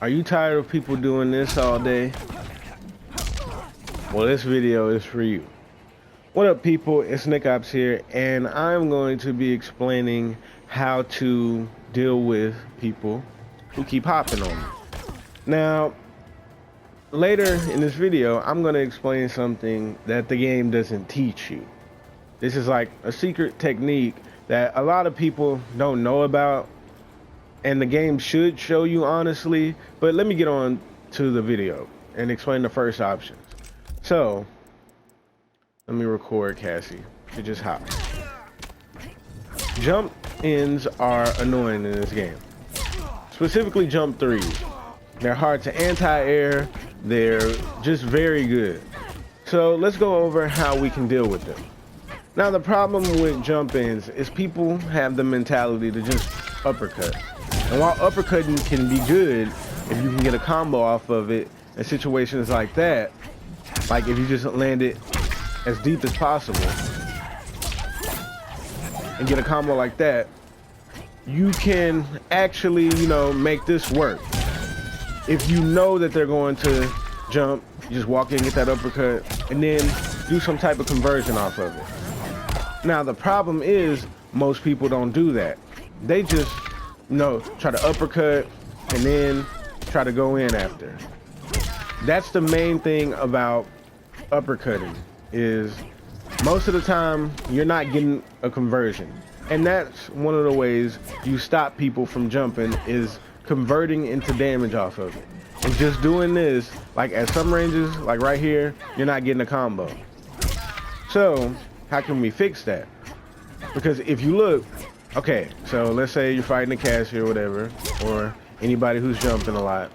Are you tired of people doing this all day? Well, this video is for you. What up, people? It's Nickopz here, and I'm going to be explaining how to deal with people who keep hopping on me. Now, later in this video, I'm going to explain something that the game doesn't teach you. This is like a secret technique that a lot of people don't know about, and the game should show you, honestly. But let me get on to the video and explain the first options. So let me record Cassie to just hop. Jump ins are annoying in this game, specifically jump threes. They're hard to anti-air. They're just very good. So let's go over how we can deal with them. Now, the problem with jump ins is people have the mentality to just uppercut. And while uppercutting can be good if you can get a combo off of it in situations like that, like if you just land it as deep as possible and get a combo like that, you can actually, make this work. If you know that they're going to jump, you just walk in, get that uppercut, and then do some type of conversion off of it. Now, the problem is most people don't do that. They just, try to uppercut and then try to go in after. That's the main thing about uppercutting, is most of the time you're not getting a conversion. And that's one of the ways you stop people from jumping, is converting into damage off of it. And just doing this, like at some ranges, like right here, you're not getting a combo. So how can we fix that? Because if you look, okay, so let's say you're fighting a Cassie or whatever, or anybody who's jumping a lot.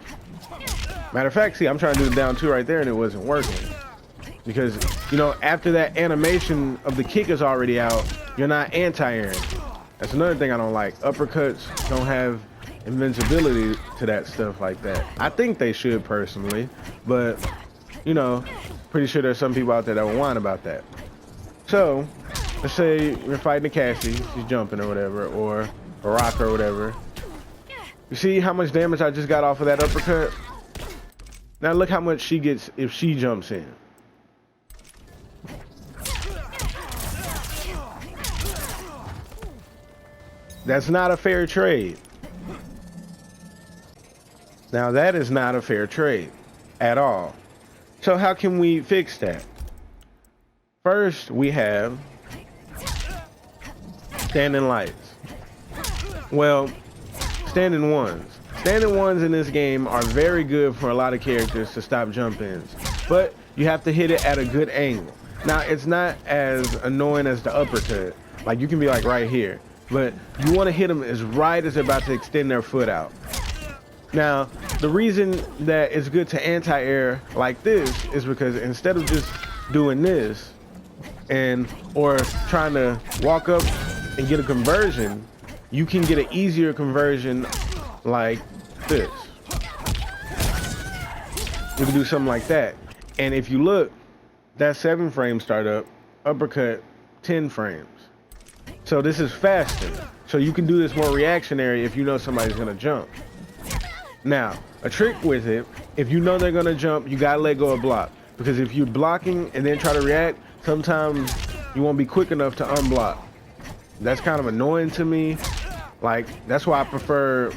Matter of fact, see, I'm trying to do the down two right there and it wasn't working. Because, after that animation of the kick is already out, you're not anti-airing. That's another thing I don't like. Uppercuts don't have invincibility to that stuff like that. I think they should, personally, but, pretty sure there's some people out there that will whine about that. So let's say you're fighting a Cassie, she's jumping or whatever, or a rock or whatever. You see how much damage I just got off of that uppercut? Now look how much she gets if she jumps in. That's not a fair trade. Now that is not a fair trade at all. So how can we fix that? First, we have standing lights. Well, standing ones. Standing ones in this game are very good for a lot of characters to stop jump ins, but you have to hit it at a good angle. Now, it's not as annoying as the uppercut. Like, you can be like right here, but you want to hit them as right as they're about to extend their foot out. Now, the reason that it's good to anti-air like this is because instead of just doing this or trying to walk up and get a conversion, you can get an easier conversion like this. You can do something like that. And if you look, that's 7 frame startup, uppercut 10 frames. So this is faster. So you can do this more reactionary if you know somebody's gonna jump. Now, a trick with it, if you know they're gonna jump, you gotta let go of block. Because if you're blocking and then try to react, sometimes you won't be quick enough to unblock. That's kind of annoying to me. Like, that's why I prefer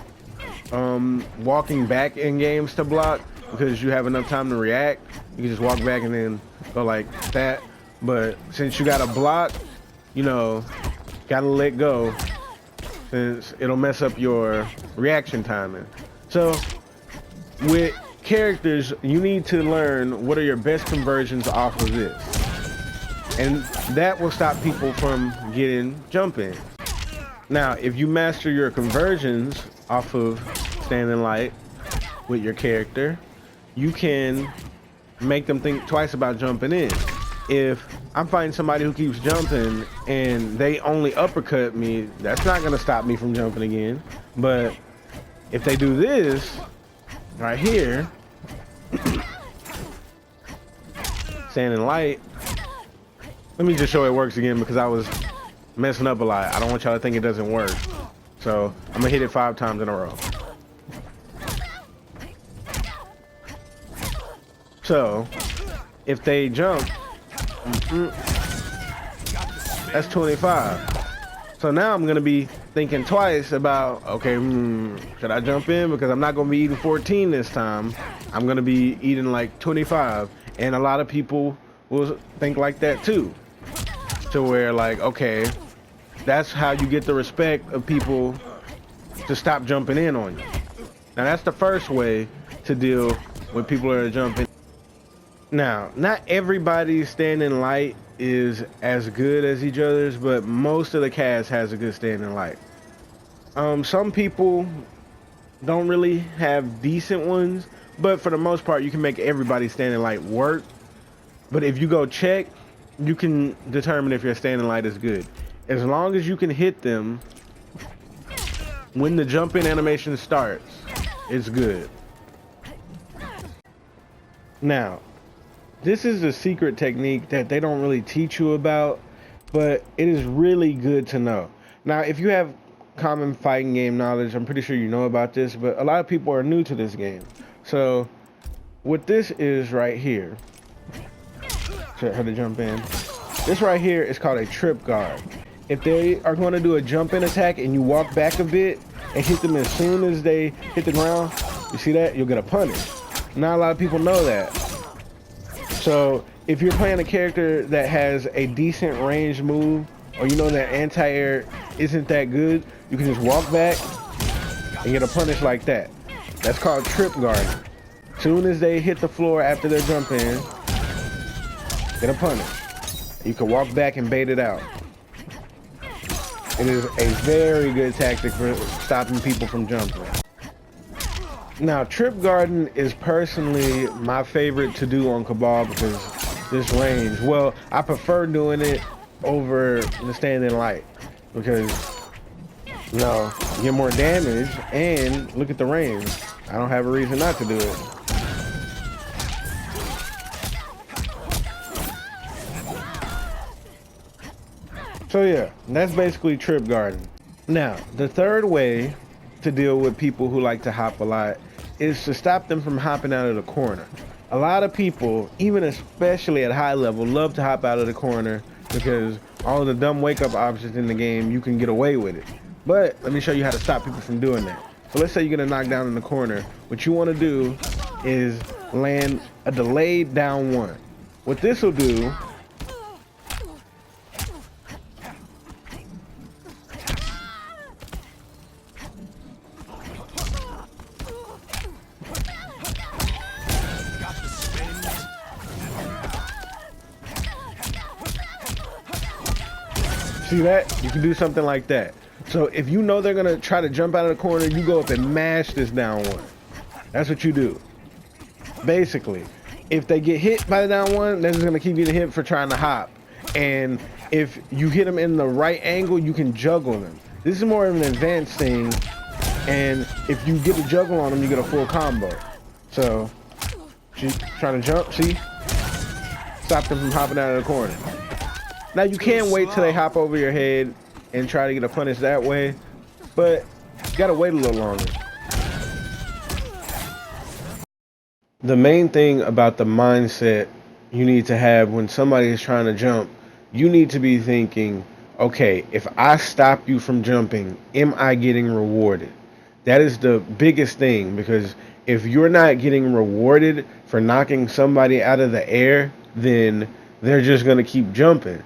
walking back in games to block, because you have enough time to react. You can just walk back and then go like that. But since you gotta block, gotta let go, since it'll mess up your reaction timing. So with characters, you need to learn what are your best conversions off of this. And that will stop people from getting jump in. Now, if you master your conversions off of standing light with your character, you can make them think twice about jumping in. If I'm fighting somebody who keeps jumping and they only uppercut me, that's not gonna stop me from jumping again. But if they do this right here, standing light, let me just show it works again, because I was messing up a lot. I don't want y'all to think it doesn't work. So I'm gonna hit it 5 times in a row. So if they jump, that's 25. So now I'm gonna be thinking twice about, okay, should I jump in? Because I'm not gonna be eating 14 this time. I'm gonna be eating like 25. And a lot of people will think like that too. To where like, okay, that's how you get the respect of people to stop jumping in on you. Now that's the first way to deal with people that are jumping. Now, not everybody's standing light is as good as each other's, but most of the cast has a good standing light. Some people don't really have decent ones, but for the most part, you can make everybody standing light work. But if you go check, you can determine if your standing light is good. As long as you can hit them when the jumping animation starts, it's good. Now, this is a secret technique that they don't really teach you about, but it is really good to know. Now, if you have common fighting game knowledge, I'm pretty sure you know about this, but a lot of people are new to this game. So, what this is right here, how to jump in. This right here is called a trip guard. If they are going to do a jump in attack and you walk back a bit and hit them as soon as they hit the ground, you see that? You'll get a punish. Not a lot of people know that. So if you're playing a character that has a decent range move, or you know that anti-air isn't that good, you can just walk back and get a punish like that. That's called trip guarding. Soon as they hit the floor after their jump in, get a punish. You can walk back and bait it out. It is a very good tactic for stopping people from jumping. Now, trip guarding is personally my favorite to do on Kombat because this range. Well, I prefer doing it over the standing light because, you know, you get more damage and look at the range. I don't have a reason not to do it. So yeah, that's basically trip guarding. Now, the third way to deal with people who like to hop a lot is to stop them from hopping out of the corner. A lot of people, even especially at high level, love to hop out of the corner because all of the dumb wake up options in the game, you can get away with it. But let me show you how to stop people from doing that. So let's say you're gonna knock down in the corner. What you wanna do is land a delayed down one. What this will do, see that? You can do something like that. So if you know they're gonna try to jump out of the corner, you go up and mash this down one. That's what you do. Basically, if they get hit by the down one, they're just gonna keep getting hit for trying to hop. And if you hit them in the right angle, you can juggle them. This is more of an advanced thing. And if you get a juggle on them, you get a full combo. So, she's trying to jump, see? Stop them from hopping out of the corner. Now you can wait till they hop over your head and try to get a punish that way, but you gotta wait a little longer. The main thing about the mindset you need to have when somebody is trying to jump, you need to be thinking, okay, if I stop you from jumping, am I getting rewarded? That is the biggest thing, because if you're not getting rewarded for knocking somebody out of the air, then they're just gonna keep jumping.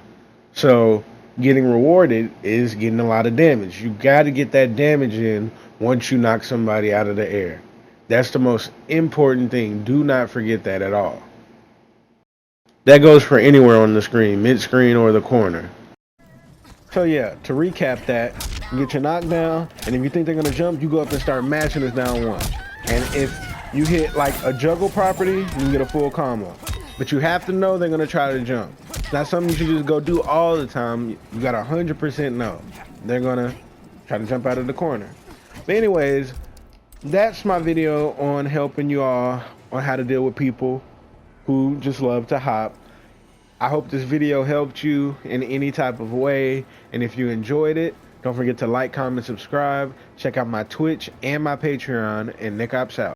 So getting rewarded is getting a lot of damage. You got to get that damage in once you knock somebody out of the air. That's the most important thing. Do not forget that at all. That goes for anywhere on the screen, mid-screen or the corner. So yeah, to recap that, you get your knockdown, and if you think they're going to jump, you go up and start mashing this down one. And if you hit like a juggle property, you can get a full combo. But you have to know they're going to try to jump. It's not something you should just go do all the time. You got 100% know they're going to try to jump out of the corner. But anyways, that's my video on helping you all on how to deal with people who just love to hop. I hope this video helped you in any type of way. And if you enjoyed it, don't forget to like, comment, subscribe. Check out my Twitch and my Patreon, and Nickopz out.